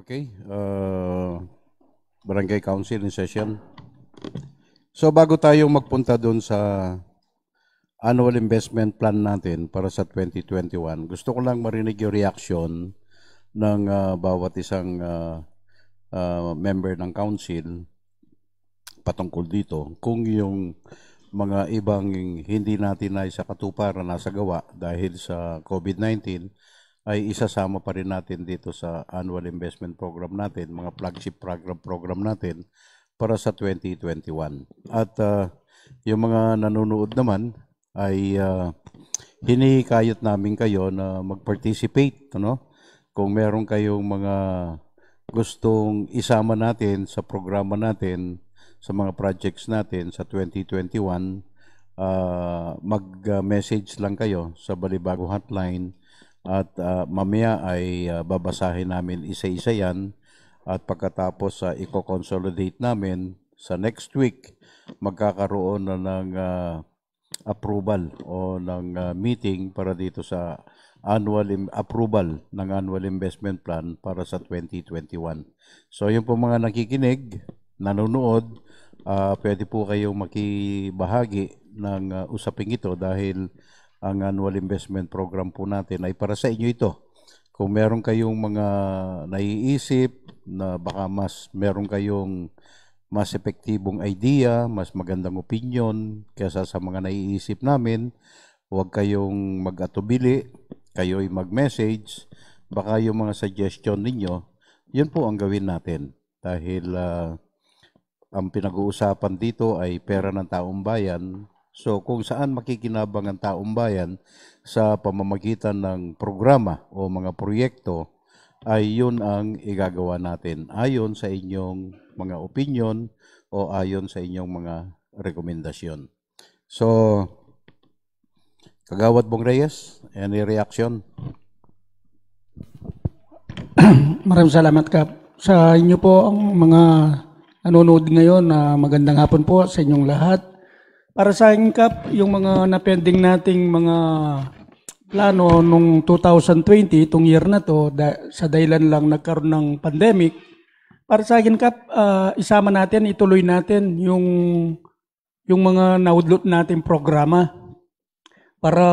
Okay. Barangay Council in session. So bago tayo magpunta doon sa annual investment plan natin para sa 2021, gusto ko lang marinig yung reaction ng bawat isang member ng council patungkol dito. Kung yung mga ibang hindi natin na sa katuparan nasa gawa dahil sa COVID-19 ay isasama pa rin natin dito sa annual investment program natin, mga flagship program natin para sa 2021. At yung mga nanonood naman ay hinihikayat namin kayo na mag-participate, ano? Kung meron kayong mga gustong isama natin sa programa natin, sa mga projects natin sa 2021, mag-message lang kayo sa Balibago Hotline at mamaya ay babasahin namin isa-isa yan at pagkatapos i-consolidate namin sa next week, magkakaroon na ng approval o ng meeting para dito sa approval ng annual investment plan para sa 2021. So yung po mga nakikinig, nanonood, pwede po kayong makibahagi ng usaping ito dahil ang annual investment program po natin ay para sa inyo ito. Kung meron kayong mga naiisip na baka meron kayong mas epektibong idea, mas magandang opinion kaysa sa mga naiisip namin, huwag kayong mag-atubili, kayo'y mag-message, baka yung mga suggestion ninyo, yun po ang gawin natin. Dahil ang pinag-uusapan dito ay pera ng taong bayan. So kung saan makikinabang ang taong bayan sa pamamagitan ng programa o mga proyekto, ay yun ang igagawa natin ayon sa inyong mga opinion o ayon sa inyong mga rekomendasyon. So, Kagawad Bong Reyes, any reaction? Maraming salamat, Kap. Sa inyo po ang mga nanonood ngayon, magandang hapon po sa inyong lahat. Para sa akin, Kap, yung mga napending nating mga plano nung 2020, itong year na to, sa dahilan lang nagkaroon ng pandemic, para sa akin, Kap, isama natin, ituloy natin yung mga naudlot nating programa para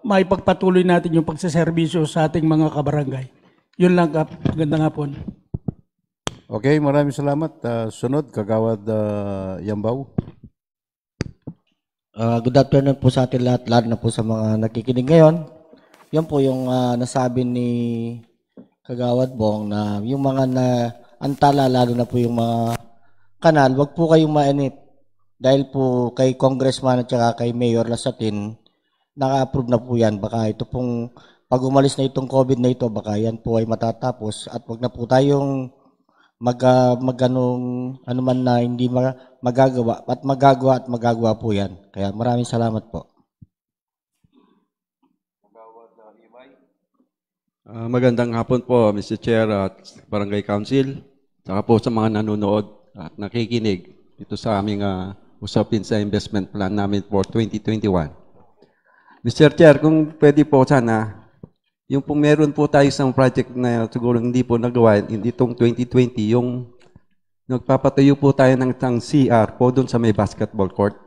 maipagpatuloy natin yung pagsaserbisyo sa ating mga kabarangay. Yun lang, Kap. Magandang hapon. Okay, maraming salamat. Sunod, Kagawad Yambaw. Good afternoon po sa atin lahat, lalo na po sa mga nakikinig ngayon. Yan po yung nasabi ni Kagawad Bong na yung mga antala, lalo na po yung mga kanal, wag po kayong mainip. Dahil po kay Congressman at saka kay Mayor Lasatin, naka-approve na po yan. Baka ito pong, pag umalis na itong COVID na ito, baka yan po ay matatapos. At wag na po tayong ano man na hindi magagawa at magagawa po yan. Kaya maraming salamat po. Magandang hapon po, Mr. Chair at Barangay Council, saka po sa mga nanonood at nakikinig dito sa aming usapin sa investment plan namin for 2021. Mr. Chair, kung pwede po sana, yung po meron po tayo sa project na siguro hindi po nagawa, hindi itong 2020, yung nagpapatayo po tayo ng CR po doon sa may basketball court.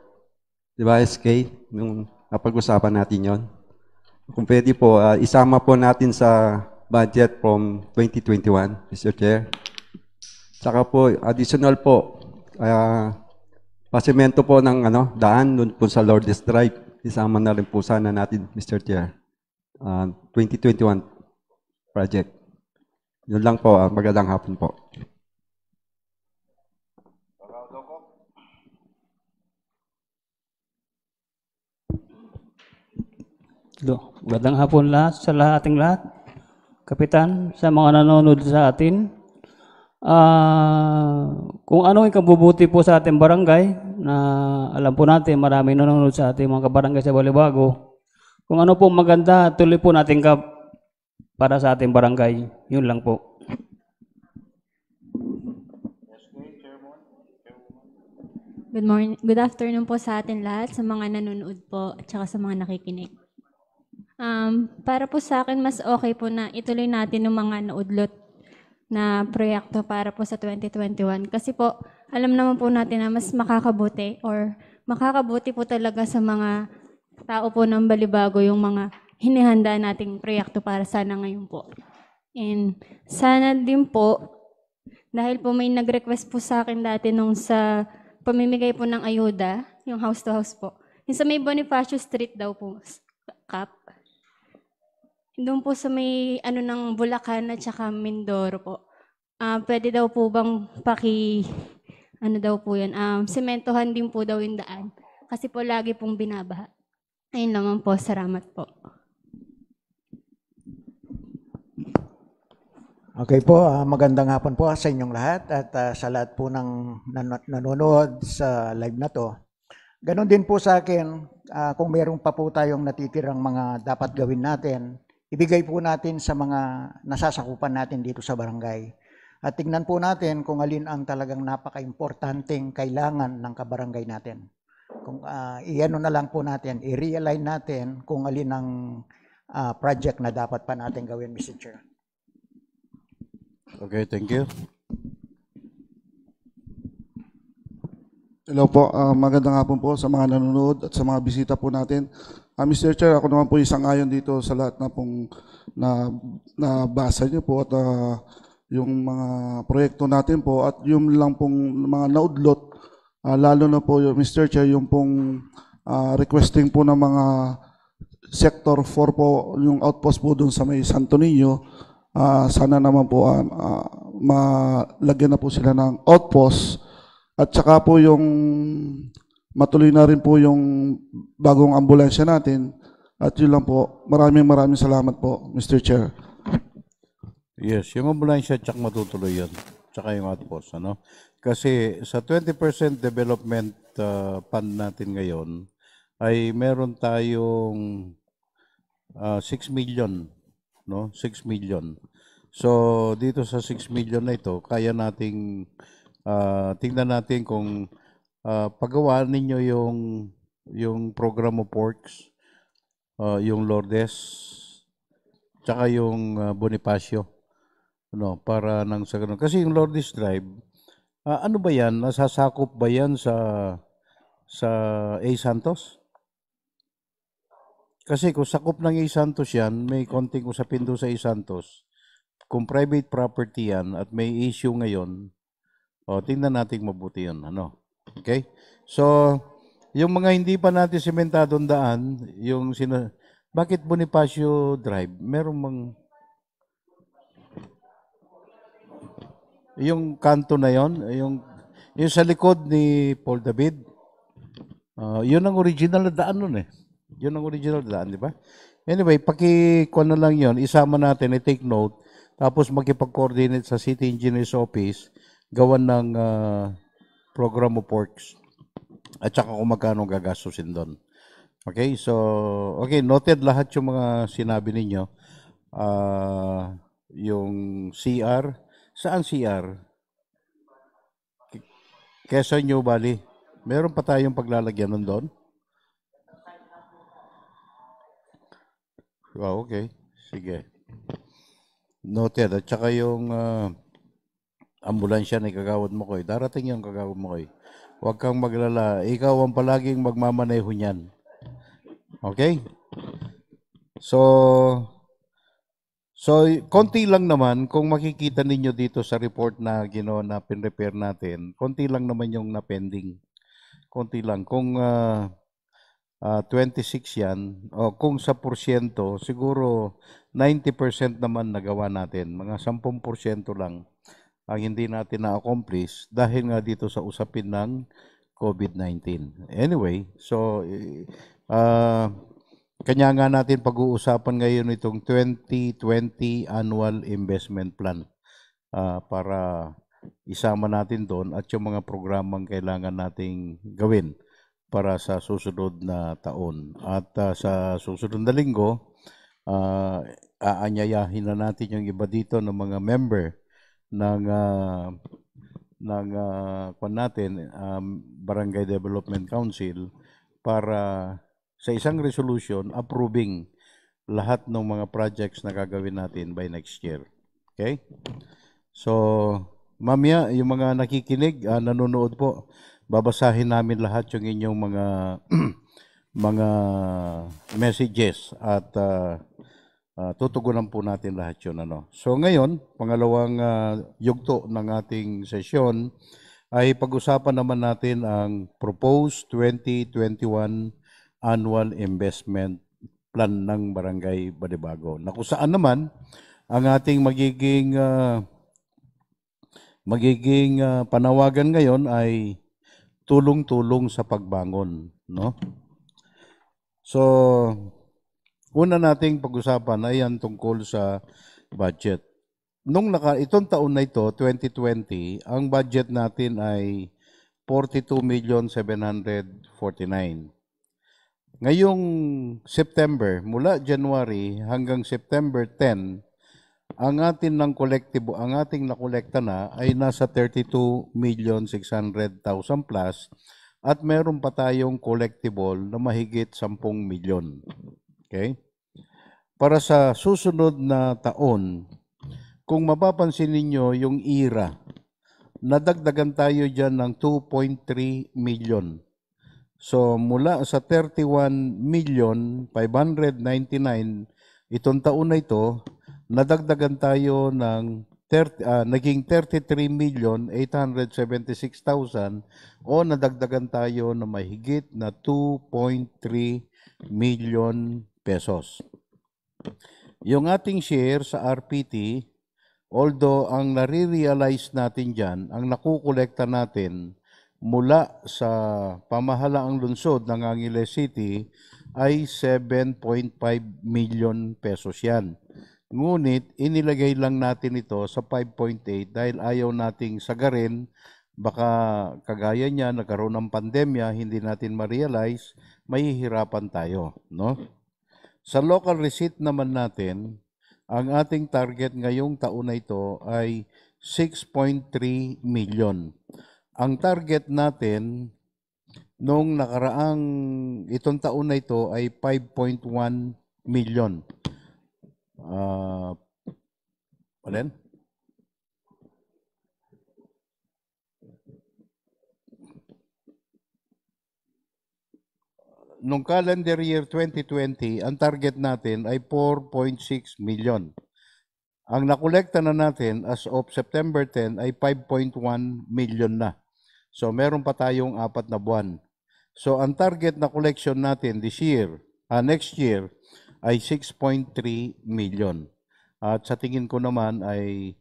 Di ba, SK? Nung napag-usapan natin yon. Kung pwede po, isama po natin sa budget from 2021, Mr. Chair. Saka po, additional po, pasimento po ng daan doon po sa Lourdes Drive. Isama na rin po sana natin, Mr. Chair. 2021 project. Yun lang po, magandang hapon po. Magandang hapon lahat sa ating lahat. Kapitan, sa mga nanonood sa atin. Kung ano yung kabubuti po sa ating barangay, na alam po natin maraming nanonood sa ating mga kabarangay sa Balibago. Kung ano po maganda, tuloy po natin para sa ating barangay. Yun lang po. Good afternoon po sa atin lahat, sa mga nanonood po at saka sa mga nakikinig. Para po sa akin, mas okay po na ituloy natin yung mga naudlot na proyekto para po sa 2021. Kasi po, alam naman po natin na mas makakabuti po talaga sa mga tao po ng Balibago yung mga hinihanda nating proyekto para sana ngayon po. And sana din po, dahil po may nag-request po sa akin dati nung sa pamimigay po ng ayuda, yung house to house po. Yung sa may Bonifacio Street daw po, Kap. Doon po sa may ng Bulacan at saka Mindoro po. Pwede daw po bang daw po yan, sementohan din po daw yung daan. Kasi po lagi pong binabaha. Ayun naman po, salamat po. Okay po, magandang hapon po sa inyong lahat at sa lahat po ng nanonood sa live na to. Ganon din po sa akin, kung mayroon pa po tayong natitirang mga dapat gawin natin, ibigay po natin sa mga nasasakupan natin dito sa barangay. At tingnan po natin kung alin ang talagang napaka-importanteng kailangan ng kabarangay natin. Kung iano na lang po natin, i-realign natin kung alin ang project na dapat pa natin gawin, Mr. Chair. Okay, thank you. Hello po, magandang hapon po sa mga nanonood at sa mga bisita po natin. Mr. Chair, ako naman po isang-ayon dito sa lahat na pong nabasa niyo po at yung mga proyekto natin po at yung lang pong mga naudlot, lalo na po yung Mr. Chair, yung pong requesting po ng mga Sector 4 po, yung outpost po doon sa may Santo Niño. Sana naman po malagyan na po sila ng outpost at saka po yung matuloy na rin po yung bagong ambulansya natin at yun lang po. Maraming salamat po, Mr. Chair. Yes, yung ambulansya tsak matutuloy yan. Tsaka yung outpost, ano? Kasi sa 20% development fund natin ngayon ay meron tayong 6 million, no? 6 million. So dito sa 6 million na ito, kaya nating tingnan natin kung paggawa ninyo yung program of works, yung Lourdes, tsaka yung Bonifacio, no, para nang sa ganun. Kasi yung Lourdes Drive, ano ba yan? Nasasakop ba yan sa A. Santos? Kasi kung sakop ng A. Santos yan, may konting usapin doon sa A. Santos. Kung private property yan at may issue ngayon, tingnan natin mabuti yun. Ano? Okay? So, yung mga hindi pa natin sementadong daan, bakit Bonifacio Drive? Meron mang yung kanto na yon, yung sa likod ni Paul David, yun ang original na daan nun eh. Yun ang original na daan, di ba? Anyway, pakikuha na lang yun, isama natin, i-take note, tapos magkipag-coordinate sa City Engineer's Office, gawan ng program of works, at saka kung magkano gagastusin doon. Okay, so, okay, noted lahat yung mga sinabi ninyo. Yung CR, saan CR? Quezon New Valley. Meron pa tayong paglalagyan nun doon? Wow, okay. Sige. Noted. At saka yung ambulansya ni Kagawad Mokoy. Darating yung Kagawad Mokoy. Huwag kang maglala. Ikaw ang palaging magmamaneho niyan. Okay? So, konti lang naman, kung makikita ninyo dito sa report na ginawa na pin-repair natin, konti lang naman yung na-pending. Konti lang. Kung 26 yan, o kung sa porsyento, siguro 90% naman nagawa natin. Mga 10% lang ang hindi natin na-accomplish dahil nga dito sa usapin ng COVID-19. Anyway, so kanya nga natin pag-uusapan ngayon itong 2020 Annual Investment Plan para isama natin doon at yung mga programang kailangan nating gawin para sa susunod na taon. At sa susunod na linggo, aanyayahin na natin yung iba dito ng mga member ng Barangay Development Council para sa isang resolution approving lahat ng mga projects na gagawin natin by next year. Okay? So, mamaya, yung mga nakikinig, nanonood po, babasahin namin lahat yung inyong mga mga messages at tutugunan po natin lahat yun. So ngayon, pangalawang yugto ng ating sesyon ay pag-usapan naman natin ang proposed 2021 annual investment plan ng Barangay Balibago. Na kung saan naman ang ating magiging panawagan ngayon ay tulong-tulong sa pagbangon, no? So, una nating pag-usapan ay yan tungkol sa budget. Itong taon na ito, 2020, ang budget natin ay 42,749,000. Ngayong September, mula January hanggang September 10, ang ating nakolekta na ay nasa 32,600,000 plus at meron pa tayong collectible na mahigit 10 milyon. Okay? Para sa susunod na taon, kung mapapansin ninyo yung IRA, nadagdagan tayo dyan ng 2.3 million. So mula sa 31,599,000 itong taon na ito, nadagdagan tayo ng naging 33,876,000 o nadagdagan tayo na mahigit na 2.3 million pesos. Yung ating share sa RPT, although ang nare-realize natin dyan, ang nakukolekta natin mula sa pamahalaang lungsod ng Angeles City ay 7.5 million pesos yan. Ngunit inilagay lang natin ito sa 5.8 dahil ayaw nating sagarin, baka kagaya niya, nagkaroon ng pandemya, hindi natin ma-realize, mahihirapan tayo, no? Sa local receipt naman natin, ang ating target ngayong taon na ito ay 6.3 million. Ang target natin nung itong taon na ito ay 5.1 million. Alin? Nung calendar year 2020, ang target natin ay 4.6 million. Ang nakolekta na natin as of September 10 ay 5.1 million na. So meron pa tayong 4 na buwan. So ang target na collection natin next year ay 6.3 million. At sa tingin ko naman ay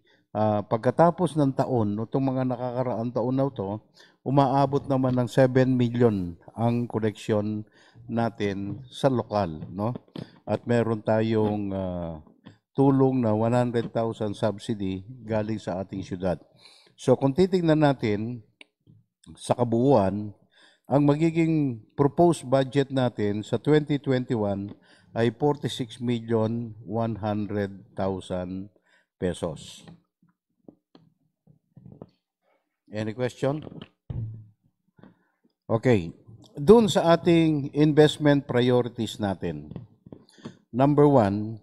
pagkatapos ng taon, itong mga nakakaraang taon na ito, umaabot naman ng 7 million ang collection natin sa lokal, no? At meron tayong tulong na 100,000 subsidy galing sa ating syudad. So kung titingnan natin sa kabuuan, ang magiging proposed budget natin sa 2021 ay 46,100,000 pesos. Any question? Okay. Doon sa ating investment priorities natin. Number 1,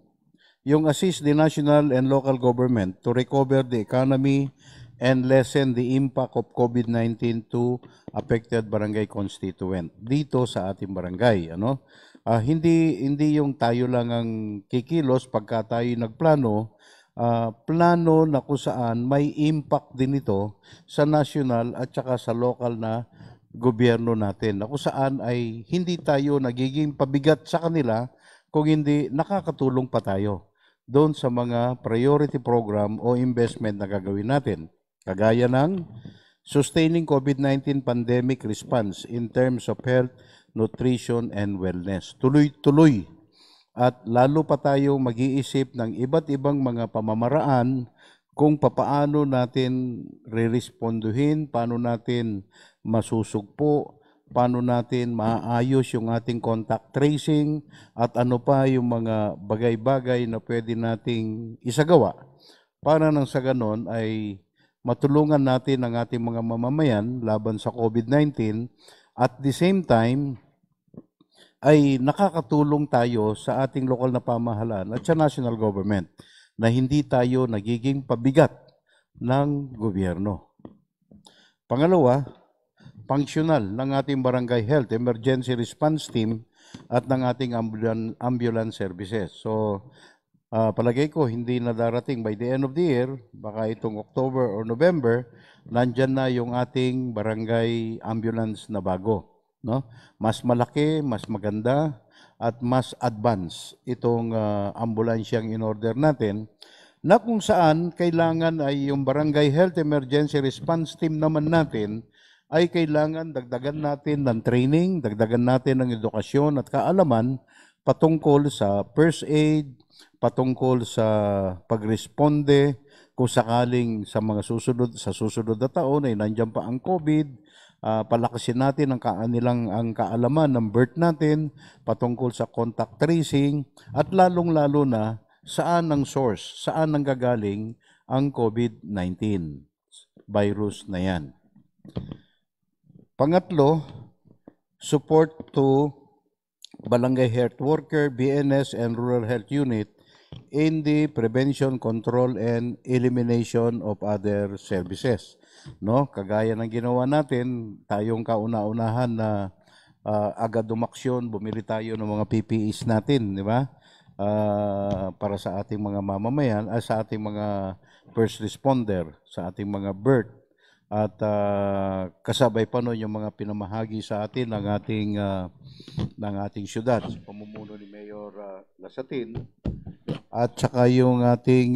yung assist the national and local government to recover the economy and lessen the impact of COVID-19 to affected barangay constituent dito sa ating barangay. Hindi yung tayo lang ang kikilos pagka tayo nagplano, plano na kung saan may impact din ito sa national at saka sa local na gobyerno natin, na kung saan ay hindi tayo nagiging pabigat sa kanila kung hindi nakakatulong pa tayo doon sa mga priority program o investment na gagawin natin. Kagaya ng sustaining COVID-19 pandemic response in terms of health, nutrition, and wellness. Tuloy-tuloy. At lalo pa tayo mag-iisip ng iba't ibang mga pamamaraan kung papaano natin re-responduhin, paano natin masusugpo, paano natin maayos yung ating contact tracing, at ano pa yung mga bagay-bagay na pwede nating isagawa para nang sa ganon ay matulungan natin ang ating mga mamamayan laban sa COVID-19 at the same time ay nakakatulong tayo sa ating lokal na pamahalaan at sa national government na hindi tayo nagiging pabigat ng gobyerno. Pangalawa, functional ng ating barangay health, emergency response team at ng ating ambulance services. So, palagay ko hindi na darating by the end of the year, baka itong October or November, nandyan na yung ating barangay ambulance na bago. No? Mas malaki, mas maganda, at mas advanced itong ambulansyang in-order natin, na kung saan kailangan ay yung barangay health emergency response team naman natin ay kailangan dagdagan natin ng training, dagdagan natin ng edukasyon at kaalaman patungkol sa first aid, patungkol sa pagresponde kung sakaling sa mga susunod na taon ay nandiyan pa ang COVID, palakasin natin ang kaalaman ng birth natin patungkol sa contact tracing at lalong-lalo na saan ang source, saan nanggagaling ang COVID-19 virus na yan. Pangatlo, support to barangay health worker, BNS, and rural health unit in the prevention, control, and elimination of other services. No, kagaya ng ginawa natin, tayong kauna-unahan na agad umaksyon, bumili tayo ng mga PPEs natin, di ba? Para sa ating mga mamamayan, sa ating mga first responder, sa ating mga birth. At kasabay pa nun yung mga pinamahagi sa atin ng ating syudad, sa pamumuno ni Mayor Lasatin, at saka yung ating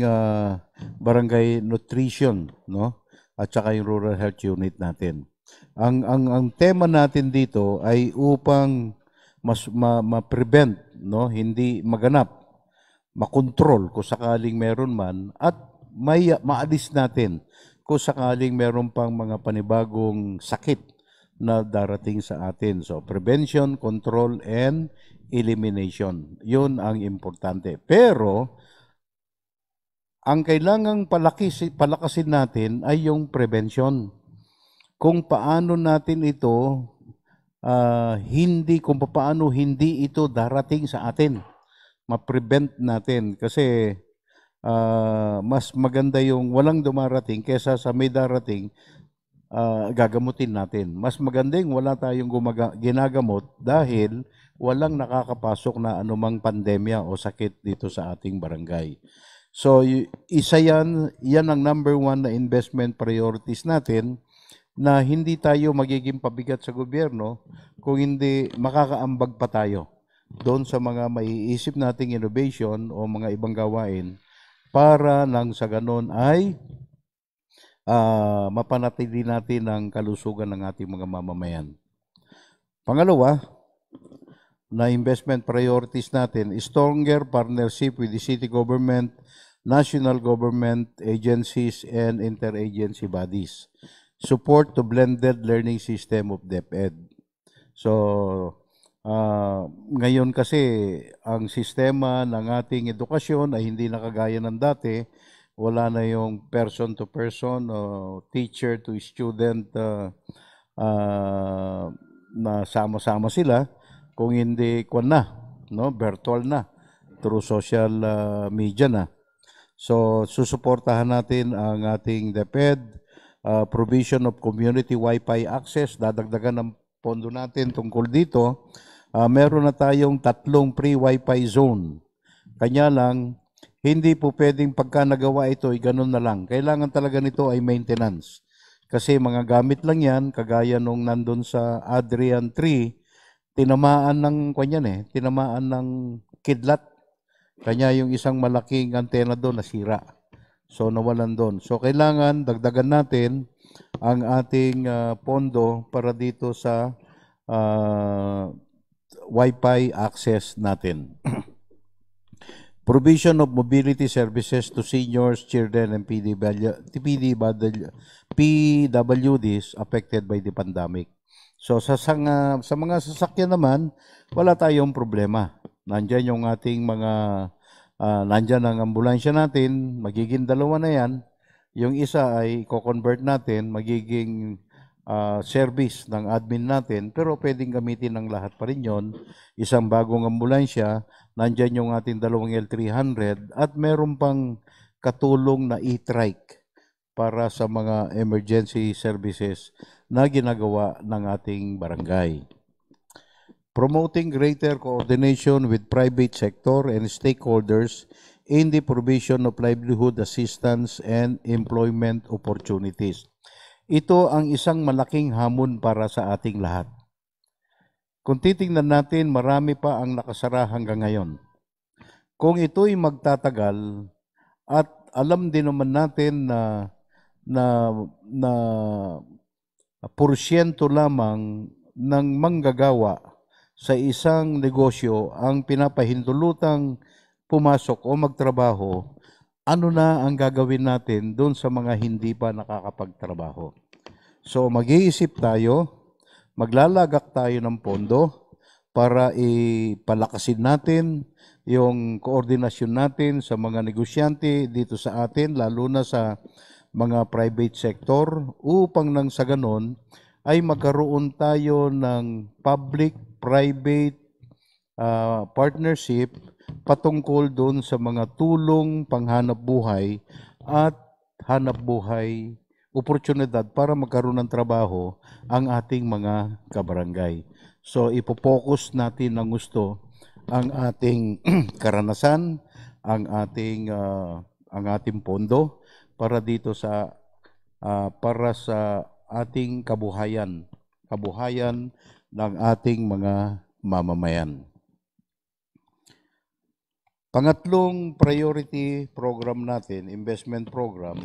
barangay nutrition, no? At saka yung rural health unit natin. Ang tema natin dito ay upang ma-prevent, no? Hindi maganap, makontrol kung sakaling meron man, at maalis natin kung sakaling meron pang mga panibagong sakit na darating sa atin. So, prevention, control, and elimination. Yun ang importante. Pero, ang kailangang palakasin natin ay yung prevention. Kung paano natin ito, kung paano hindi ito darating sa atin. Ma-prevent natin. Kasi, mas maganda yung walang dumarating kesa sa may darating, gagamutin natin. Mas maganda yung wala tayong ginagamot dahil walang nakakapasok na anumang pandemya o sakit dito sa ating barangay. So, isa yan ang number one na investment priorities natin, na hindi tayo magiging pabigat sa gobyerno kung hindi makakaambag pa tayo doon sa mga maiisip nating innovation o mga ibang gawain para nang sa ganon ay mapanatili natin ang kalusugan ng ating mga mamamayan. Pangalawa, na investment priorities natin, stronger partnership with the city government, national government agencies, and interagency bodies. Support to blended learning system of DepEd. So, ngayon kasi ang sistema ng ating edukasyon ay hindi nakagaya ng dati. Wala na yung person to person o teacher to student na sama-sama sila. Kung hindi virtual na through social media na. So, susuportahan natin ang ating DepEd, provision of community Wi-Fi access, dadagdagan ng pondo natin tungkol dito. Meron na tayong 3 free Wi-Fi zone. Kanya lang, hindi po pwedeng pagka nagawa ito, ganun na lang. Kailangan talaga nito ay maintenance. Kasi mga gamit lang yan, kagaya nung nandun sa Adrian 3, tinamaan ng kidlat. Kanya yung isang malaking antena doon nasira. So nawalan doon. So kailangan dagdagan natin ang ating pondo para dito sa Wi-Fi access natin. Provision of mobility services to seniors, children, and PWDs affected by the pandemic. So sa mga sasakyan naman, wala tayong problema. Nandyan yung ating nandyan ang ambulansya natin, magiging 2 na yan. Yung isa ay i-convert natin, magiging service ng admin natin, pero pwedeng gamitin ng lahat pa rin yun. Isang bagong ambulansya, nandyan yung ating 2 L300 at meron pang katulong na e-trike para sa mga emergency services na ginagawa ng ating barangay. Promoting greater coordination with private sector and stakeholders in the provision of livelihood assistance and employment opportunities. Ito ang isang malaking hamon para sa ating lahat. Kung titingnan natin, marami pa ang nakasara hanggang ngayon. Kung ito'y magtatagal at alam din naman natin na porsyento lamang ng manggagawa sa isang negosyo ang pinapahintulutang pumasok o magtrabaho, ano na ang gagawin natin doon sa mga hindi pa nakakapagtrabaho? So mag-iisip tayo, maglalagak tayo ng pondo para ipalakasin natin yung koordinasyon natin sa mga negosyante dito sa atin, lalo na sa mga private sector, upang nang sa ganon ay magkaroon tayo ng public-private partnership patungkol doon sa mga tulong panghanap buhay at hanap buhay oportunidad para magkaroon ng trabaho ang ating mga kabarangay. So ipopokus natin ng gusto ang ating karanasan, ang ating pondo para dito sa para sa ating kabuhayan ng ating mga mamamayan. Pangatlong priority program natin, investment program,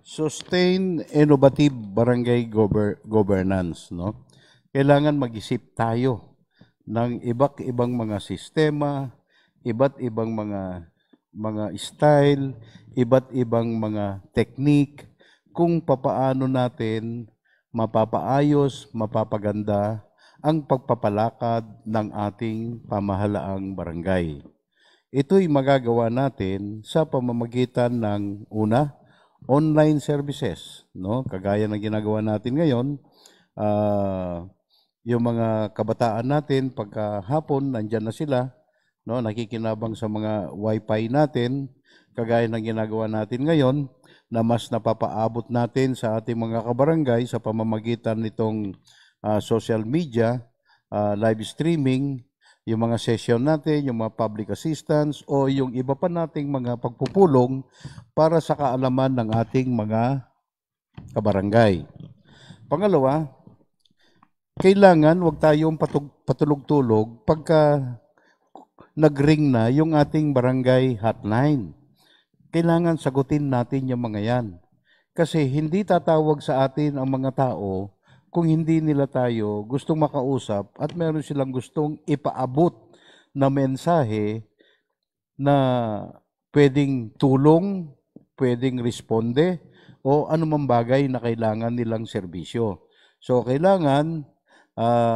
sustain innovative barangay governance, no? Kailangan mag-isip tayo ng iba't ibang mga sistema, iba't ibang mga style, iba't ibang mga technique kung papaano natin mapapaayos, mapapaganda ang pagpapalakad ng ating pamahalaang barangay. Ito'y magagawa natin sa pamamagitan ng una, online services, no? Kagaya ng ginagawa natin ngayon, yung mga kabataan natin pagkahapon nandiyan na sila, no, nakikinabang sa mga wifi natin, kagaya ng ginagawa natin ngayon, na mas napapaabot natin sa ating mga kabarangay sa pamamagitan nitong social media, live streaming, yung mga session natin, yung mga public assistance, o yung iba pa nating mga pagpupulong para sa kaalaman ng ating mga kabarangay. Pangalawa, kailangan wag tayong patulog-tulog pagka nag-ring na yung ating barangay hotline. Kailangan sagutin natin yung mga yan. Kasi hindi tatawag sa atin ang mga tao kung hindi nila tayo gustong makausap at meron silang gustong ipaabot na mensahe na pwedeng tulong, pwedeng responde, o anumang bagay na kailangan nilang serbisyo. So kailangan,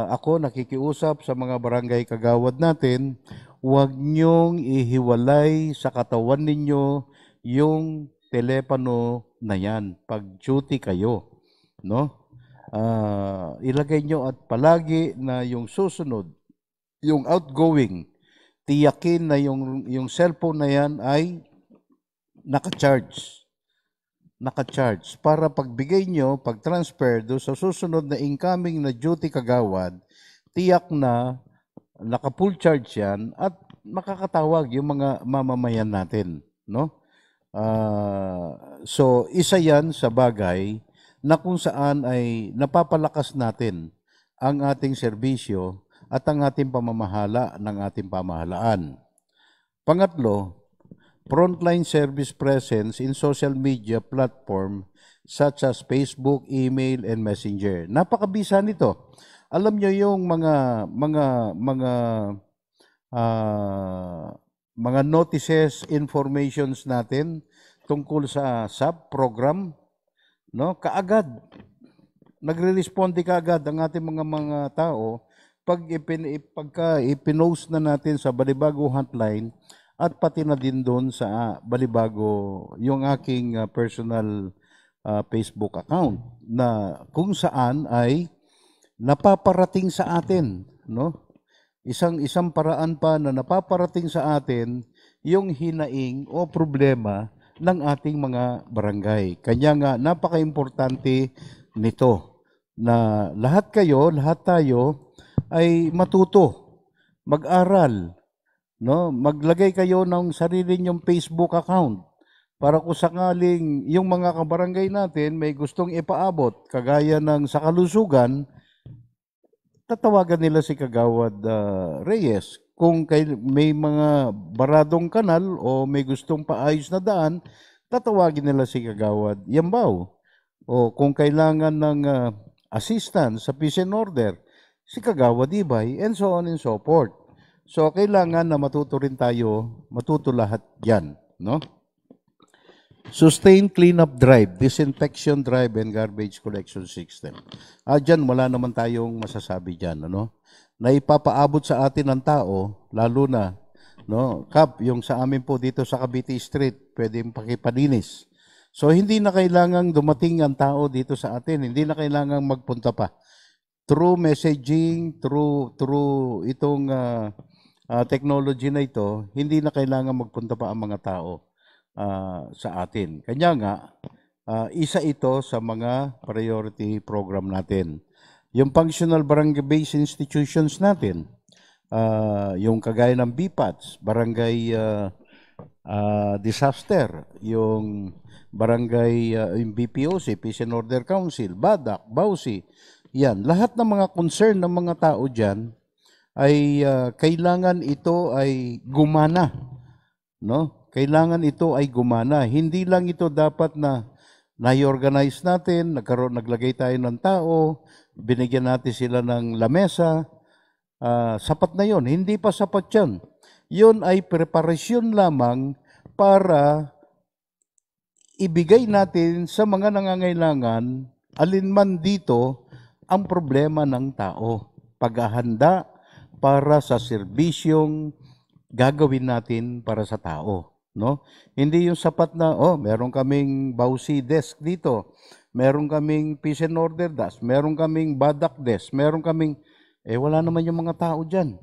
ako nakikiusap sa mga barangay kagawad natin, huwag niyong ihiwalay sa katawan ninyo yung telepono na yan pag duty kayo, no? Ilagay nyo at palagi na yung susunod, yung outgoing, tiyakin na yung cellphone na yan ay naka-charge para pagbigay nyo, pag-transfer do sa susunod na incoming na duty kagawad, tiyak na naka-full charge yan at makakatawag yung mga mamamayan natin, no? So isa yan sa bagay na kung saan ay napapalakas natin ang ating serbisyo at ang ating pamamahala ng ating pamahalaan. Pangatlo, frontline service presence in social media platform such as Facebook, email, and Messenger. Napakabisa nito. Alam nyo yung mga notices, informations natin tungkol sa SAP program, no? Kaagad nagre-responde kaagad ang ating mga tao pagka ipinost na natin sa Balibago hotline at pati na din doon sa Balibago yung aking personal Facebook account na kung saan ay napaparating sa atin, no? Isang paraan pa na napaparating sa atin yung hinaing o problema ng ating mga barangay. Kanya nga napaka-importante nito na lahat tayo ay matuto, mag-aral, no? Maglagay kayo ng sarili nyong Facebook account para kung sakaling yung mga kabarangay natin may gustong ipaabot kagaya ng sa kalusugan, tatawagan nila si Kagawad Reyes. Kung may mga baradong kanal o may gustong paayos na daan, tatawagin nila si Kagawad Yambao. O kung kailangan ng assistance sa peace and order, si Kagawad Ibay, and so on and so forth. So, kailangan na matuto rin tayo, matuto lahat yan, no? Sustained cleanup drive, disinfection drive, and garbage collection system. Dyan, wala naman tayong masasabi dyan, ano? Na ipapaabot sa atin ng tao, lalo na, no, Kap, yung sa amin po dito sa Cavite Street, pwedeng pakipalinis. So, hindi na kailangang dumating ang tao dito sa atin, hindi na kailangang magpunta pa. Through messaging, through itong technology na ito, hindi na kailangan magpunta pa ang mga tao sa atin. Kanya nga, isa ito sa mga priority program natin. Yung functional barangay-based institutions natin, yung kagaya ng BPATS, barangay disaster, yung barangay, yung BPOC, Peace and Order Council, BADAC, BAUSI, yan. Lahat ng mga concern ng mga tao dyan ay kailangan ito ay gumana. No? Kailangan ito ay gumana. Hindi lang ito dapat na na-organize natin, naglagay tayo ng tao, binigyan natin sila ng lamesa, sapat na yon. Hindi pa sapat yan. Yun ay preparasyon lamang para ibigay natin sa mga nangangailangan, alinman dito, ang problema ng tao. Paghahanda para sa serbisyong gagawin natin para sa tao. No? Hindi yung sapat na, meron kaming BAUSI desk dito, meron kaming Peace and Order desk, meron kaming BADAC desk, meron kaming, wala naman yung mga tao dyan.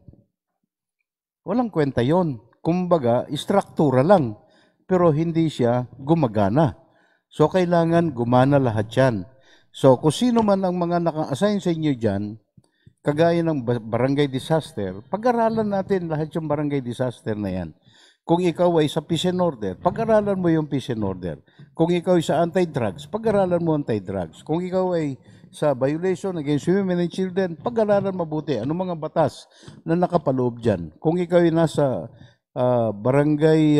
Walang kwenta yon. Kumbaga, istruktura lang, pero hindi siya gumagana. So, kailangan gumana lahat yan. So, kung sino man ang mga naka-assign sa inyo dyan, kagaya ng barangay disaster, pag-aralan natin lahat yung barangay disaster na yan. Kung ikaw ay sa peace and order, pag-aralan mo yung peace and order. Kung ikaw ay sa anti-drugs, pag-aralan mo anti-drugs. Kung ikaw ay sa violation against women and children, pag-aralan mabuti. Ano mga batas na nakapaloob dyan? Kung ikaw ay nasa barangay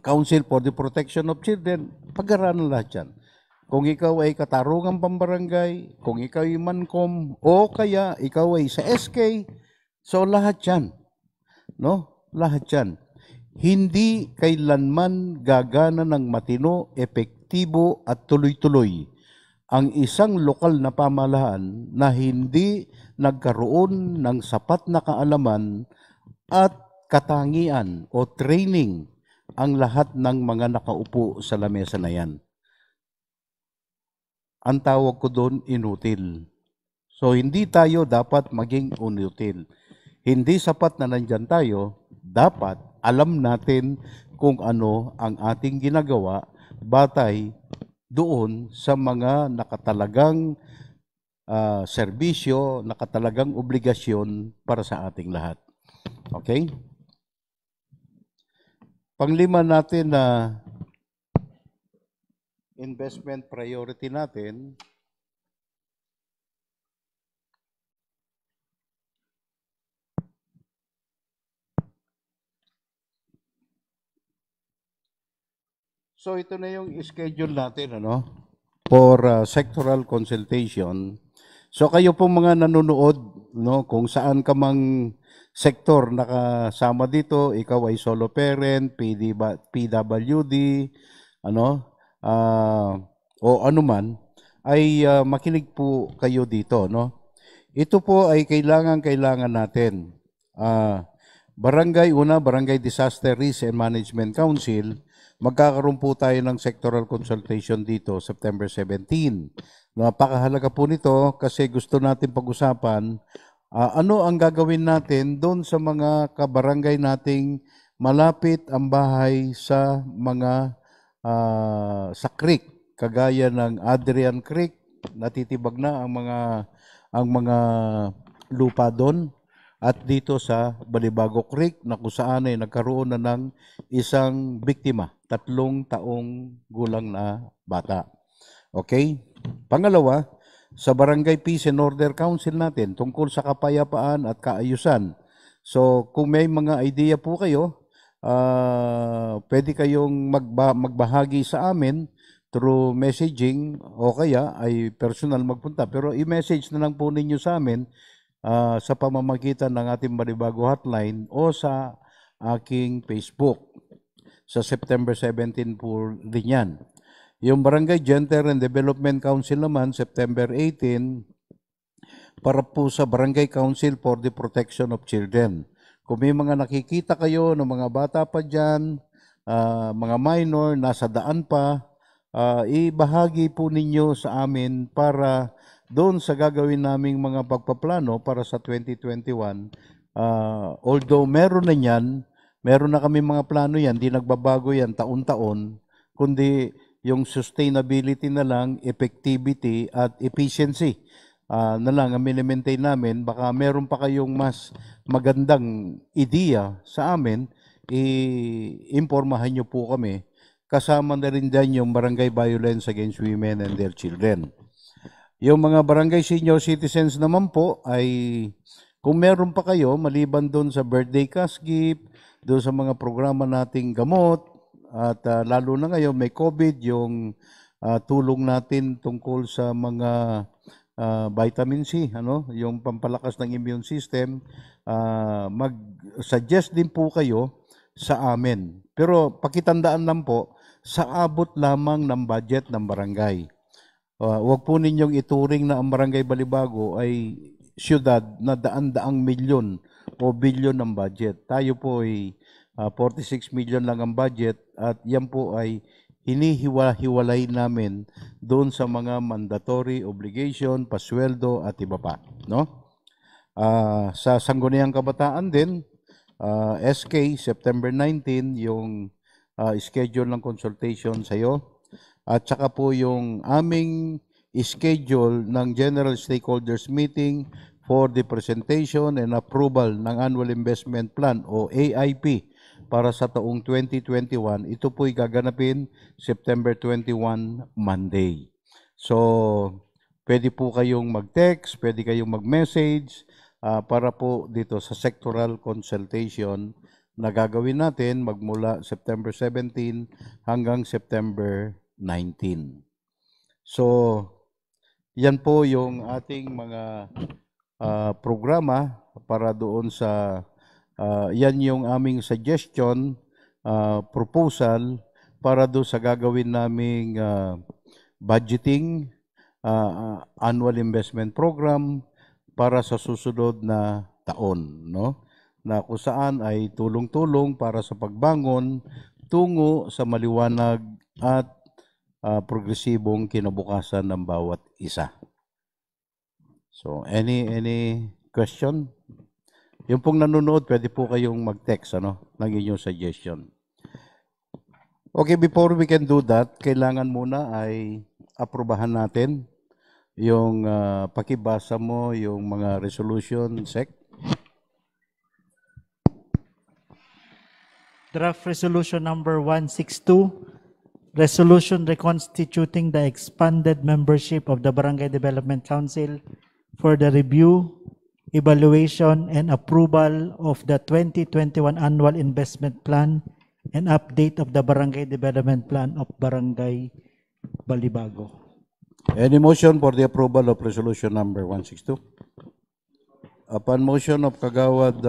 Council for the Protection of Children, pag-aralan lahat yan. Kung ikaw ay katarungang pambarangay, kung ikaw ay mancom, o kaya ikaw ay sa SK, so lahat yan. No? Lahat yan. Hindi kailanman gagana ng matino, epektibo at tuloy-tuloy ang isang lokal na pamahalaan na hindi nagkaroon ng sapat na kaalaman at katangian o training ang lahat ng mga nakaupo sa lamesa na yan. Ang tawag ko doon, inutil. So, hindi tayo dapat maging inutil. Hindi sapat na nandyan tayo, dapat alam natin kung ano ang ating ginagawa batay doon sa mga nakatalagang serbisyo, nakatalagang obligasyon para sa ating lahat. Okay? Panglima natin na investment priority natin, so ito na yung schedule natin for sectoral consultation. So kayo po mga nanonood, kung saan ka mang sektor nakasama dito, ikaw ay solo parent, PWD, o anuman, ay makinig po kayo dito. Ito po ay kailangan natin. Barangay Disaster Risk and Management Council, magkakaroon po tayo ng sectoral consultation dito September 17. Napakahalaga po nito kasi gusto natin pag-usapan ano ang gagawin natin doon sa mga kabarangay nating malapit ang bahay sa mga sa creek, kagaya ng Adrian Creek, natitibag na ang mga lupa doon, at dito sa Balibago Creek na kung saan ay nagkaroon na ng isang biktima, 3 taong gulang na bata. Okay? Pangalawa, sa Barangay Peace and Order Council natin tungkol sa kapayapaan at kaayusan. So kung may mga idea po kayo, pwede kayong magbahagi sa amin through messaging o kaya ay personal magpunta. Pero i-message na lang po ninyo sa amin sa pamamagitan ng ating Balibago Hotline o sa aking Facebook. Sa September 17 po din yan. Yung Barangay Gender and Development Council naman, September 18, para po sa Barangay Council for the Protection of Children. Kung may mga nakikita kayo ng mga bata pa dyan, mga minor, nasa daan pa, ibahagi po ninyo sa amin para doon sa gagawin naming mga pagpaplano para sa 2021. Although meron na yan, meron na kami mga plano yan, di nagbabago yan taon-taon, kundi yung sustainability na lang, effectivity at efficiency na lang ang minimaintain namin. Baka meron pa kayong mas magandang ideya sa amin, i-informahan nyo po kami. Kasama na rin dyan yung Barangay Violence Against Women and Their Children. Yung mga barangay senior citizens naman po ay kung meron pa kayo, maliban doon sa birthday cash gift, doon sa mga programa nating gamot, at lalo na ngayon may COVID, yung tulong natin tungkol sa mga vitamin C, yung pampalakas ng immune system, mag-suggest din po kayo sa amin. Pero pakitandaan lang po, sa abot lamang ng budget ng barangay. Huwag po ninyong ituring na ang Barangay Balibago ay siyudad na daan-daang milyon o bilyon ng budget. Tayo po ay 46 million lang ang budget at yan po ay hinihiwa-hiwalay namin doon sa mga mandatory obligation, pasweldo at iba pa. No? Sa Sangguniang Kabataan din, SK, September 19, yung schedule ng consultation sa iyo. At saka po yung aming schedule ng General Stakeholders Meeting for the presentation and approval ng Annual Investment Plan o AIP para sa taong 2021. Ito po'y gaganapin September 21, Monday. So, pwede po kayong mag-text, pwede kayong mag-message para po dito sa sectoral consultation na gagawin natin magmula September 17 hanggang September 19. So, yan po yung ating mga programa para doon sa, yan yung aming suggestion, proposal para doon sa gagawin naming budgeting, annual investment program para sa susunod na taon, no? Na kung saan ay tulong-tulong para sa pagbangon tungo sa maliwanag at progresibong kinabukasan ng bawat isa. So, any question? Yung pong nanonood, pwede po kayong mag-text ng inyong suggestion. Okay, before we can do that, kailangan muna ay aprobahan natin yung pakibasa mo, yung mga resolution, Sec. Draft Resolution Number 162, Resolution reconstituting the expanded membership of the Barangay Development Council for the review, evaluation, and approval of the 2021 Annual Investment Plan and update of the Barangay Development Plan of Barangay Balibago. Any motion for the approval of Resolution Number 162? Upon motion of Kagawad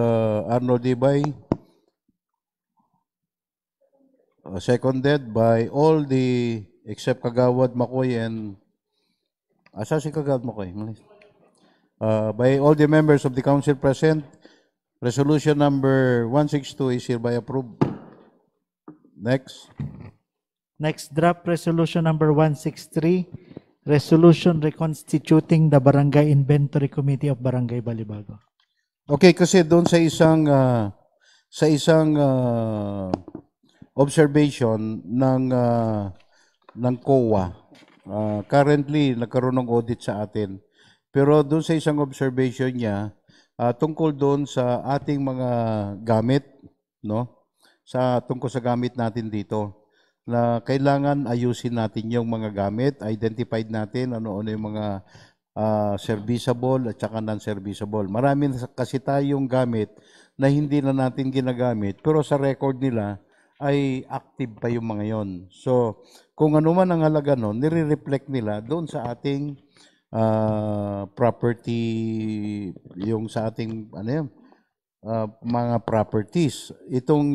Arnold Ibay, seconded by all the, except Kagawad Makoy and, asa si Kagawad Makoy? By all the members of the council present, resolution number 162 is hereby approved. Next. Next, draft resolution number 163, Resolution reconstituting the Barangay Inventory Committee of Barangay Balibago. Okay, kasi doon sa isang observation ng COA, currently nagkaroon ng audit sa atin. Pero doon sa isang observation niya, tungkol doon sa ating mga gamit, no? Tungkol sa gamit natin dito, na kailangan ayusin natin yung mga gamit, identified natin ano-ano yung mga serviceable at saka non-serviceable. Marami kasi tayong gamit na hindi na natin ginagamit, pero sa record nila ay active pa yung mga yon. So, kung ano man ang halaga nun, nire-reflect nila doon sa ating property, yung sa ating mga properties. Itong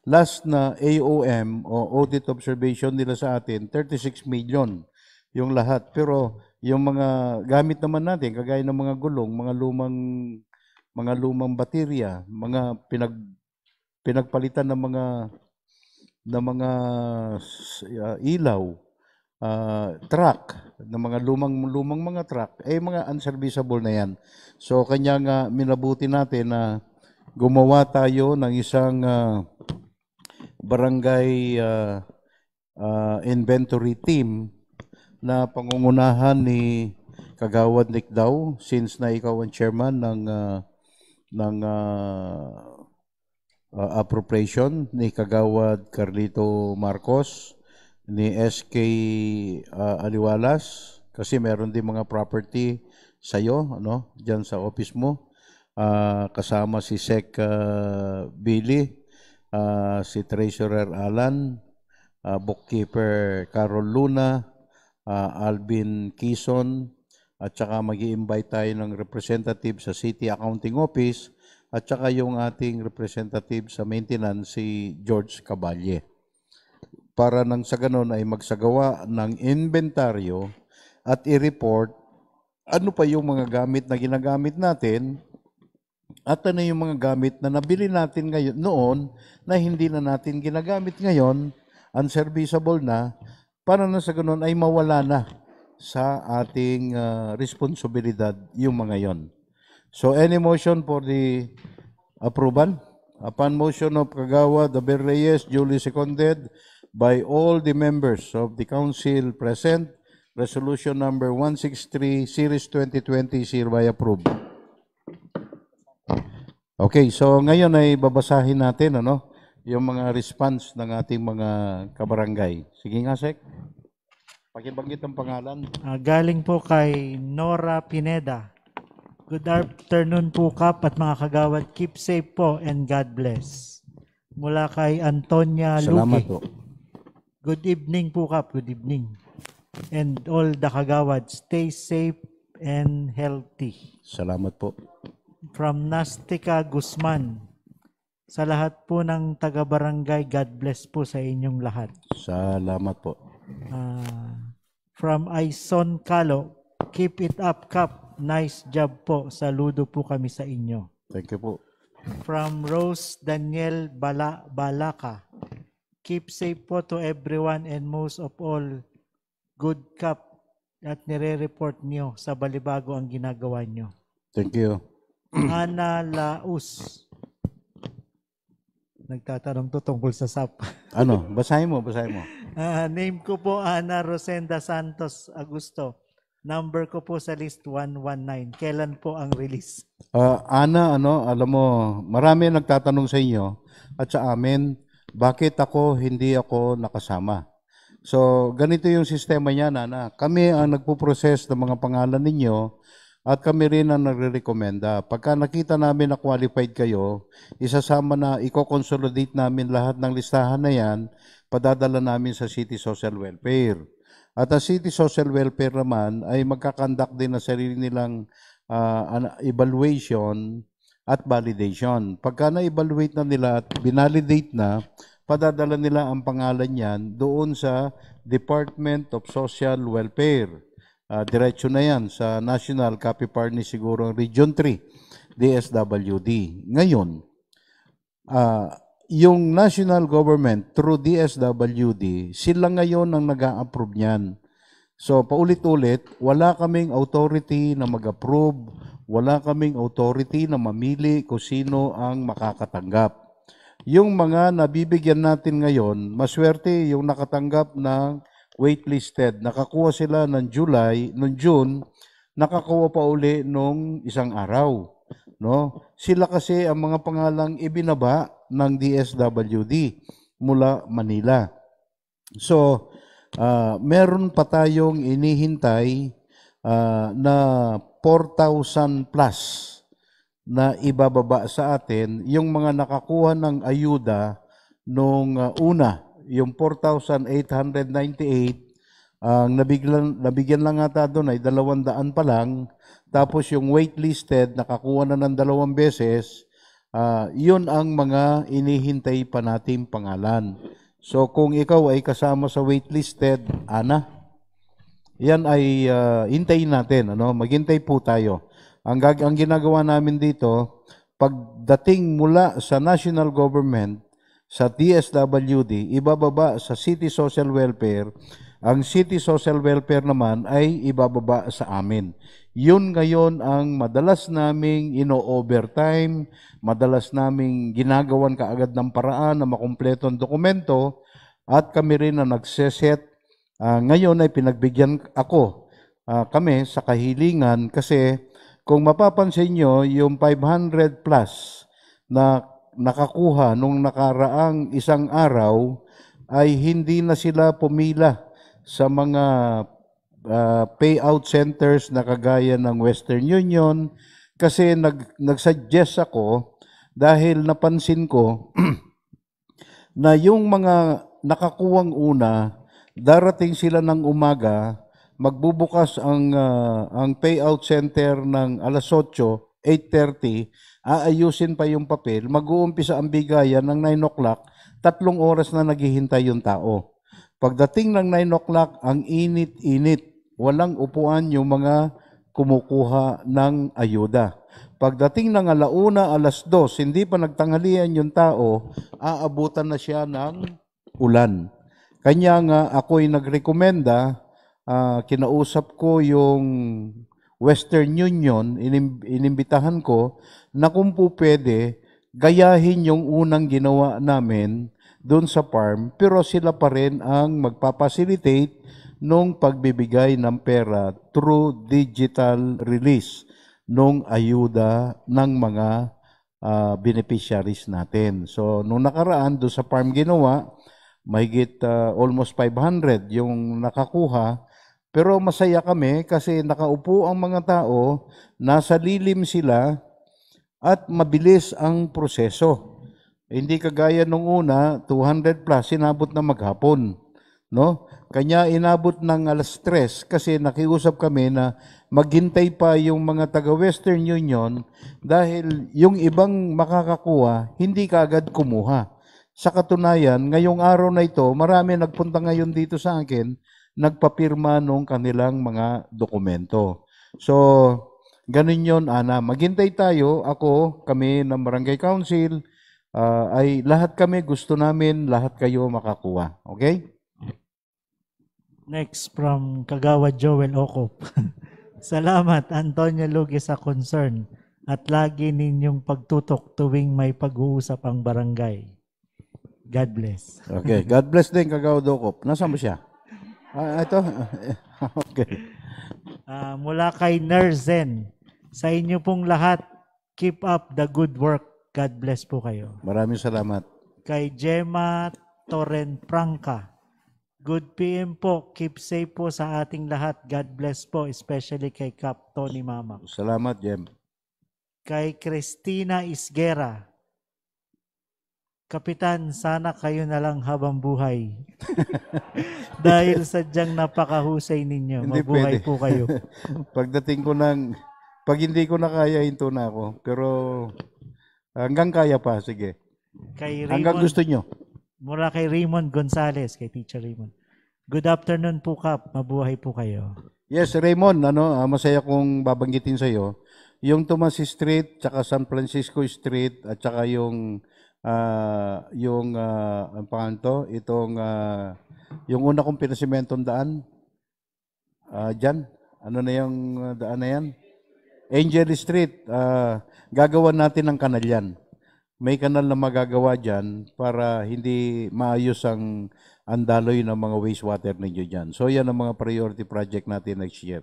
last na AOM o audit observation nila sa atin, 36 million yung lahat. Pero yung mga gamit naman natin, kagaya ng mga gulong, mga lumang baterya, mga pinagpalitan ng mga ilaw, truck, ng mga lumang mga truck, mga unserviceable na yan. So kanya nga minabuti natin na gumawa tayo ng isang barangay inventory team na pangungunahan ni Kagawad Nick Daw, since na ikaw ang chairman ng appropriation, ni Kagawad Carlito Marcos, ni SK Aliwalas, kasi meron din mga property sa'yo, dyan sa office mo, kasama si Sec Billy, si Treasurer Alan, Bookkeeper Carol Luna, Alvin Quezon, at saka mag-i-invite tayo ng representative sa City Accounting Office, at saka yung ating representative sa maintenance, si George Caballe. Para nang sa ganon ay magsagawa ng inventaryo at i-report ano pa yung mga gamit na ginagamit natin at ano yung mga gamit na nabili natin ngayon noon na hindi na natin ginagamit ngayon, unserviceable na, para na sa ganon ay mawala na sa ating responsibilidad yung mga yon. So any motion for the approval? Upon motion of Kagawad Abel Reyes, duly seconded by all the members of the council present, resolution number 163, series 2020 is hereby approved. Okay, so ngayon ay babasahin natin yung mga response ng ating mga kabarangay. Sige nga, Sek. Pakibanggit ang pangalan. Galing po kay Nora Pineda. Good afternoon po, Kap, at mga kagawad. Keep safe po and God bless. Mula kay Antonia Luque. Salamat po. Good evening po, Kap. Good evening. And all the kagawad, stay safe and healthy. Salamat po. From Nastica Guzman. Sa lahat po ng taga-barangay, God bless po sa inyong lahat. Salamat po. From Aison Calo, keep it up, Kap. Nice job po. Saludo po kami sa inyo. Thank you po. From Rose Daniel Balaka, keep safe po to everyone and most of all, good, Kap, at nire-report nyo sa Balibago ang ginagawa nyo. Thank you. Ana Laus. Nagtatanong to tungkol sa SAP. Basahin mo. Name ko po Ana Rosenda Santos Agusto. Number ko po sa list 119. Kailan po ang release? Ana, alam mo, marami nagtatanong sa inyo at sa amin, bakit hindi ako nakasama? So, ganito yung sistema niya, Nana. Kami ang nagpo-process ng mga pangalan ninyo at kami rin ang nagre-recommenda. Pagka nakita namin na qualified kayo, isasama na, i-consolidate namin lahat ng listahan na yan, padadala namin sa City Social Welfare. At ang City Social Welfare naman ay magkakandak din na sarili nilang evaluation at validation. Pagka na-evaluate na nila at binalidate na, padadala nila ang pangalan niyan doon sa Department of Social Welfare. Diretso na yan sa National Copy Partner siguro Region 3, DSWD. Ngayon, yung national government through DSWD, sila ngayon ang nag-a-approve niyan. So paulit-ulit, wala kaming authority na mag-approve, wala kaming authority na mamili kung sino ang makakatanggap. Yung mga nabibigyan natin ngayon, maswerte yung nakatanggap ng waitlisted. Nakakuha sila ng June, nakakuha pa uli nung isang araw. No? Sila kasi ang mga pangalang ibinaba ng DSWD mula Manila. So, meron pa tayong inihintay na 4,000 plus na ibababa sa atin. Yung mga nakakuha ng ayuda nung una, yung 4,898, ang nabigyan lang ata doon ay 200 pa lang. Tapos yung waitlisted, nakakuha na ng 2 beses. Yun ang mga inihintay pa nating pangalan. So kung ikaw ay kasama sa waitlisted, Ana, yan ay hintayin natin. Ano? Maghintay po tayo. Ang ginagawa namin dito, pagdating mula sa national government, sa DSWD, ibababa sa City Social Welfare. Ang City Social Welfare naman ay ibababa sa amin. Yun ngayon ang madalas naming ino-overtime, madalas naming ginagawan kaagad ng paraan na makumpleto ang dokumento, at kami rin na nagseset. Ngayon ay pinagbigyan kami sa kahilingan kasi kung mapapansin nyo, yung 500 plus na nakakuha nung nakaraang isang araw ay hindi na sila pumila sa mga payout centers na kagaya ng Western Union kasi nag-suggest ako dahil napansin ko na yung mga nakakuwang una, darating sila ng umaga, magbubukas ang payout center ng alas 8, 8:30, aayusin pa yung papel, mag-uumpisa ang bigayan ng 9 o'clock, 3 oras na naghihintay yung tao. Pagdating ng 9 o'clock, ang init-init, walang upuan yung mga kumukuha ng ayuda. Pagdating ng alauna, alas 2, hindi pa nagtanghalian yung tao, aabutan na siya ng ulan. Kanya nga ako'y nagrekomenda, kinausap ko yung Western Union, inimbitahan ko na kung po pwede, gayahin yung unang ginawa namin doon sa farm, pero sila pa rin ang magpapacilitate nung pagbibigay ng pera through digital release nung ayuda ng mga beneficiaries natin. So, nung nakaraan, doon sa farm ginawa, mahigit almost 500 yung nakakuha. Pero masaya kami kasi nakaupo ang mga tao, nasa lilim sila at mabilis ang proseso. Hindi kagaya nung una, 200 plus, inabot na maghapon. No? Kanya inabot ng alas 3 kasi nakiusap kami na maghintay pa yung mga taga-Western Union dahil yung ibang makakakuha, hindi kaagad kumuha. Sa katunayan, ngayong araw na ito, marami nagpunta ngayon dito sa akin, nagpapirma nung kanilang mga dokumento. So, ganun yun, Ana. Maghintay tayo, kami ng Barangay Council, ay lahat kami gusto namin, lahat kayo makakuha. Okay? Next from Kagawad Joel Ocop. Salamat, Antonio Lugi, sa concern at lagi ninyong pagtutok tuwing may pag-uusap ang barangay. God bless. Okay, God bless din, Kagawad Ocop. Nasaan ba siya? Ito? Okay. Mula kay Nerzen, sa inyo pong lahat, keep up the good work. God bless po kayo. Maraming salamat. Kay Gemma Torrenfranca, good PM po. Keep safe po sa ating lahat. God bless po, especially kay Cap Tony Mama. Salamat, Jem. Kay Christina Isguera, Kapitan, sana kayo na lang habang buhay. Dahil sadyang napakahusay ninyo. Hindi Mabuhay pwede. po kayo. Pagdating ko pag hindi ko na kaya, hinto na ako. Pero hanggang kaya pa, sige. Hanggang gusto nyo. Mula kay Raymond Gonzalez, kay Teacher Raymond. Good afternoon po, Kap. Mabuhay po kayo. Yes, Raymond, masaya kong babanggitin sa iyo. Yung Tomas Street, tsaka San Francisco Street, at tsaka yung ang pangalan to, yung una kong pinasimentong daan, Dyan, ano na yung daan na yan? Angel Street, gagawa natin ng kanal yan. May kanal na magagawa dyan para hindi maayos ang andaloy ng mga wastewater ninyo dyan. So yan ang mga priority project natin next year.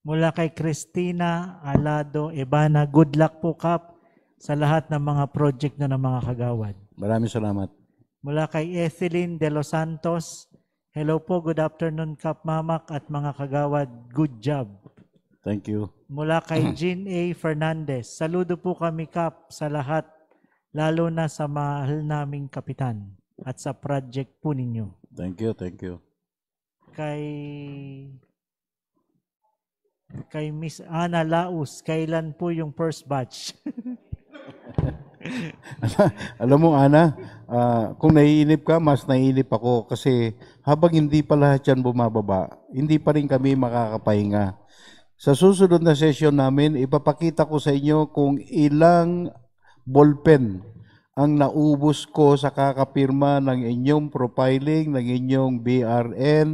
Mula kay Christina Alado Ebana, good luck po, Kap, sa lahat ng mga project na ng mga kagawad. Maraming salamat. Mula kay Ethelyn De Los Santos, hello po, good afternoon, Kap Mamak at mga kagawad, good job. Thank you. Mula kay Jean A. Fernandez, saludo po kami, Kap, sa lahat, lalo na sa mahal naming kapitan at sa project po ninyo. Thank you, thank you. Kay Miss Ana Laus, kailan po yung first batch? Alam mo, Ana, kung naiinip ka, mas naiinip ako kasi habang hindi pa lahat yan bumababa, hindi pa rin kami makakapahinga. Sa susunod na session namin, ipapakita ko sa inyo kung ilang ballpen ang naubos ko sa kakapirma ng inyong profiling, ng inyong BRI,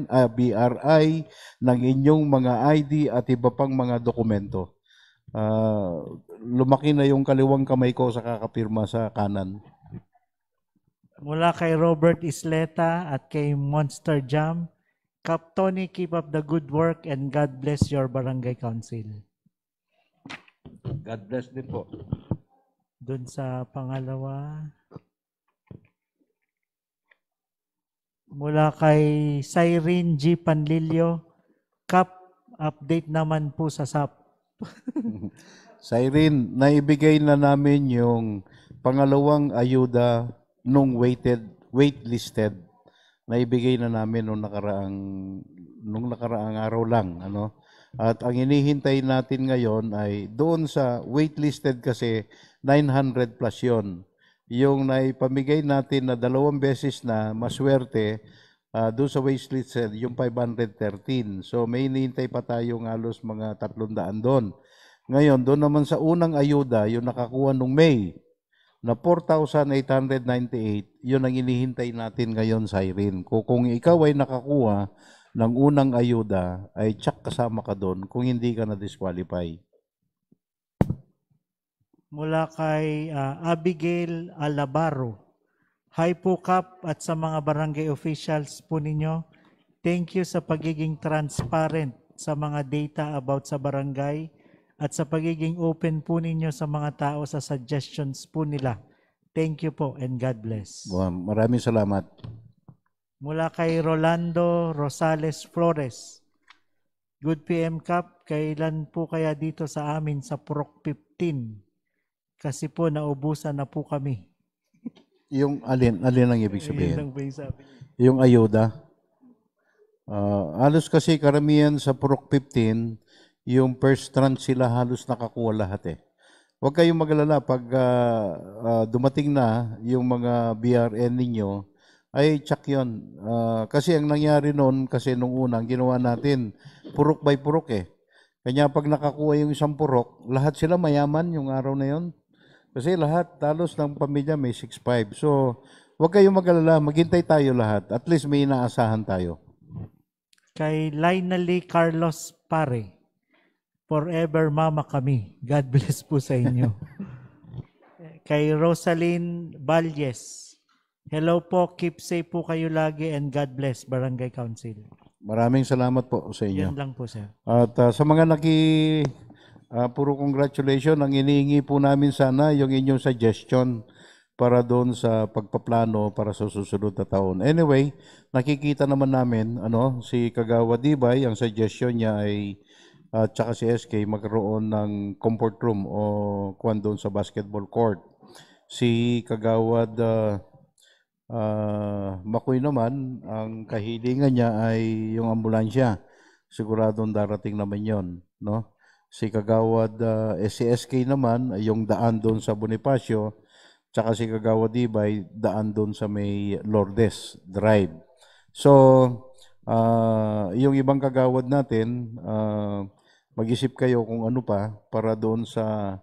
ng inyong mga ID at iba pang mga dokumento. Lumaki na yung kaliwang kamay ko sa kakapirma sa kanan. Mula kay Robert Isleta at kay Monster Jam, Kap Tony, keep up the good work and God bless your barangay council. God bless din po. Doon sa pangalawa, mula kay Cyrene G. Panlilio, Kap, update naman po sa SAP. Cyrene, naibigay na namin yung pangalawang ayuda nung waitlisted. Naibigay na namin nung nakaraang araw lang, ano? At ang inihintay natin ngayon ay doon sa waitlisted kasi 900 plus yon. Yung naipamigay natin na 2 beses na maswerte, doon sa waitlisted, yung 513. So may inihintay pa tayong halos mga 300 doon. Ngayon, doon naman sa unang ayuda, yung nakakuha nung May, na 4,898, yun ang inihintay natin ngayon, Cyrene. Kung ikaw ay nakakuha ng unang ayuda, ay tsak kasama ka doon kung hindi ka na-disqualify. Mula kay Abigail Alabaro, hi po, Kap, at sa mga barangay officials po ninyo, thank you sa pagiging transparent sa mga data about sa barangay at sa pagiging open po ninyo sa mga tao sa suggestions po nila. Thank you po and God bless. Maraming salamat. Mula kay Rolando Rosales Flores, good PM, Kap, kailan po kaya dito sa amin sa Purok 15? Kasi po naubusan na po kami. Yung alin ang ibig sabihin? Yun lang po yung sabi niya. Yung ayuda. Halos kasi karamihan sa Purok 15, yung first tranche sila halos nakakuha lahat eh. Huwag kayong magalala pag dumating na yung mga BRN ninyo, ay tsak yun. Kasi ang nangyari noon, kasi nung unang ginawa natin, purok by purok eh. Kanya pag nakakuha yung isang purok, lahat sila mayaman yung araw na yun. Kasi lahat, talos ng pamilya may 6'5". So, huwag kayong magalala, maghintay tayo lahat. At least may inaasahan tayo. Kay Lainali Carlos Pare, forever mama kami. God bless po sa inyo. Kay Rosaline Valles, hello po, keep safe po kayo lagi and God bless Barangay Council. Maraming salamat po sa inyo. Yan lang po, sir. At sa mga puro congratulations, ang inihingi po namin sana yung inyong suggestion para doon sa pagpaplano para sa susunod na taon. Anyway, nakikita naman namin, si Kagawa Dibay, ang suggestion niya ay tsaka si SK magkaroon ng comfort room o kuwan doon sa basketball court. Si Kagawad Makoy naman, ang kahilingan niya ay yung ambulansya. Siguradong darating naman yon, no? Si Kagawad SCSK naman, yung daan doon sa Bonifacio, tsaka si Kagawad Dibay, daan doon sa may Lourdes Drive. So, yung ibang kagawad natin, mag-isip kayo kung ano pa para doon sa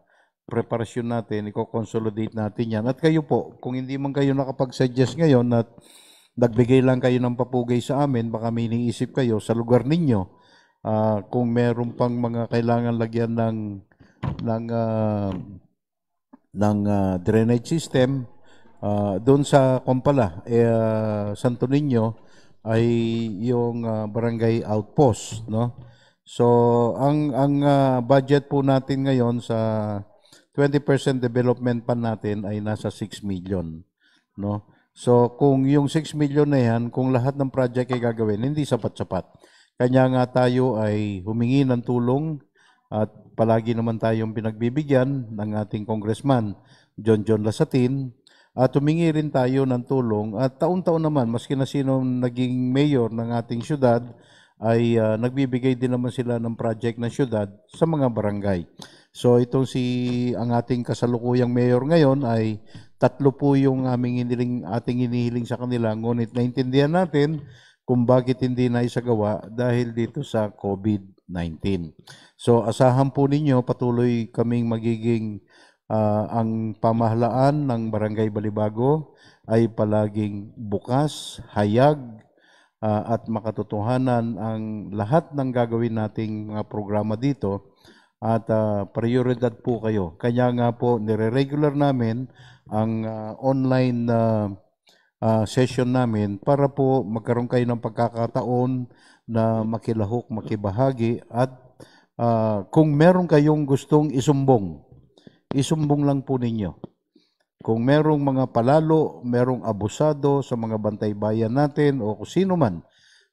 preparasyon natin, i-consolidate natin yan. At kayo po, kung hindi man kayo nakapag-suggest ngayon at nagbigay lang kayo ng papugay sa amin, baka may iniisip kayo sa lugar ninyo Kung meron pang mga kailangan lagyan ng drainage system, doon sa Kompala, Santo Niño, ay yung barangay outpost, no? So, ang budget po natin ngayon sa 20% development pan natin ay nasa 6 million, no? So, kung yung 6 million na yan, kung lahat ng project ay gagawin, hindi sapat-sapat. Kanya nga tayo ay humingi ng tulong at palagi naman tayong pinagbibigyan ng ating congressman, John Lasatin, at humingi rin tayo ng tulong at taon-taon naman, maski na sino naging mayor ng ating syudad, ay nagbibigay din naman sila ng project ng syudad sa mga barangay. So itong ang ating kasalukuyang mayor ngayon ay 3 po yung ating hinihiling sa kanila, ngunit naintindihan natin kung bakit hindi na isagawa dahil dito sa COVID-19. So asahan po ninyo, patuloy kaming magiging ang pamahalaan ng Barangay Balibago ay palaging bukas, hayag, at makatotohanan ang lahat ng gagawin nating mga programa dito at prioridad po kayo. Kaya nga po nire-regular namin ang online session namin para po magkaroon kayo ng pagkakataon na makilahok, makibahagi at kung meron kayong gustong isumbong lang po ninyo. Kung merong mga palalo, merong abusado sa mga bantay bayan natin o kung sino man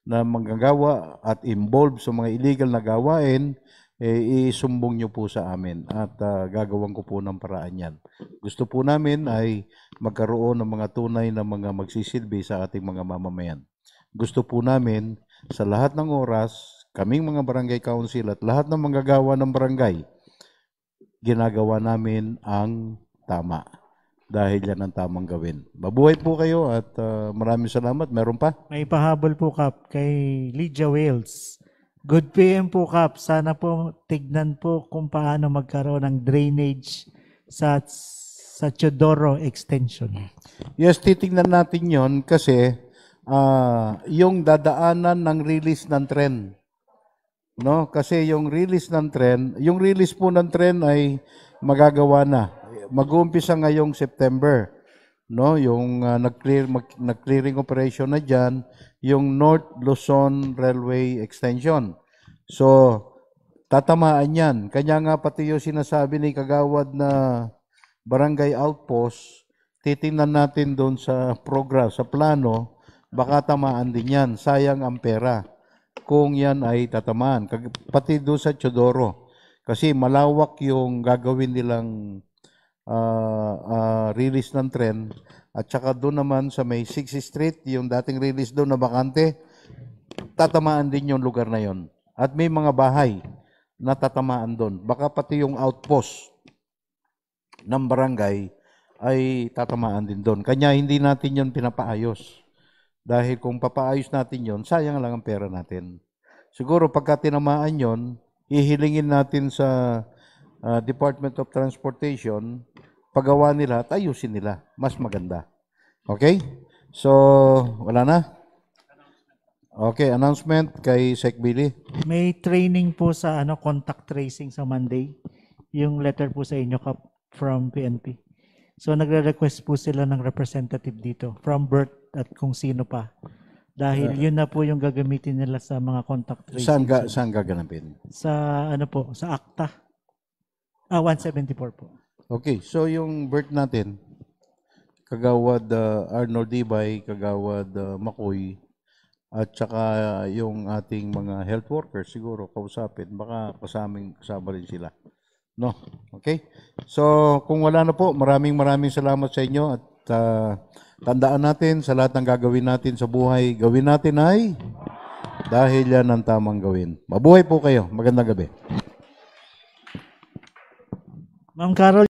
na manggagawa at involved sa mga illegal na gawain, isumbong nyo po sa amin at gagawin ko po ng paraan yan. Gusto po namin ay magkaroon ng mga tunay na mga magsisilbi sa ating mga mamamayan. Gusto po namin sa lahat ng oras, kaming mga barangay council at lahat ng manggagawa ng barangay, ginagawa namin ang tama dahil yan ang tamang gawin. Mabuhay po kayo at maraming salamat. Meron pa? May pahabol po, Kap, kay Lydia Wales. Good PM po, Kap. Sana po tignan po kung paano magkaroon ng drainage sa Teodoro Extension. Yes, titignan natin yon kasi yung dadaanan ng release ng tren. No, kasi yung release po ng tren ay magagawa na. Mag-uumpisa ngayong September, no? Yung nag-clearing operation na diyan, yung North Luzon Railway Extension. So, tatamaan 'yan. Kanya nga pati yung sinasabi ni Kagawad na barangay outpost, titingnan natin doon sa program, sa plano, baka tamaan din 'yan. Sayang ang pera kung yan ay tatamaan. Pati doon sa Teodoro. Kasi malawak yung gagawin nilang release ng tren. At saka doon naman sa may 6th Street, yung dating release doon na bakante, tatamaan din yung lugar na yon. At may mga bahay na tatamaan doon. Baka pati yung outpost ng barangay ay tatamaan din doon. Kanya hindi natin yon pinapaayos. Dahil kung papaayos natin yon, sayang lang ang pera natin. Siguro pagka tinamaan yon, ihilingin natin sa Department of Transportation, paggawa nila at ayusin nila. Mas maganda. Okay? So, wala na? Okay, announcement kay Sec Billy. May training po sa contact tracing sa Monday. Yung letter po sa inyo, Kap, from PNP. So nagre-request po sila ng representative dito from birth at kung sino pa. Dahil yun na po yung gagamitin nila sa mga contact tracing. Saan gaganapin? Sa sa ACTA. 174 po. Okay, so yung birth natin, Kagawad Arnold Ibay, Kagawad Makoy, at saka yung ating mga health workers siguro kausapin, baka kasama rin sila. No? Okay? So, kung wala na po, maraming salamat sa inyo at tandaan natin sa lahat ng gagawin natin sa buhay, gawin natin ay dahil yan ang tamang gawin. Mabuhay po kayo. Magandang gabi. Ma'am Carol,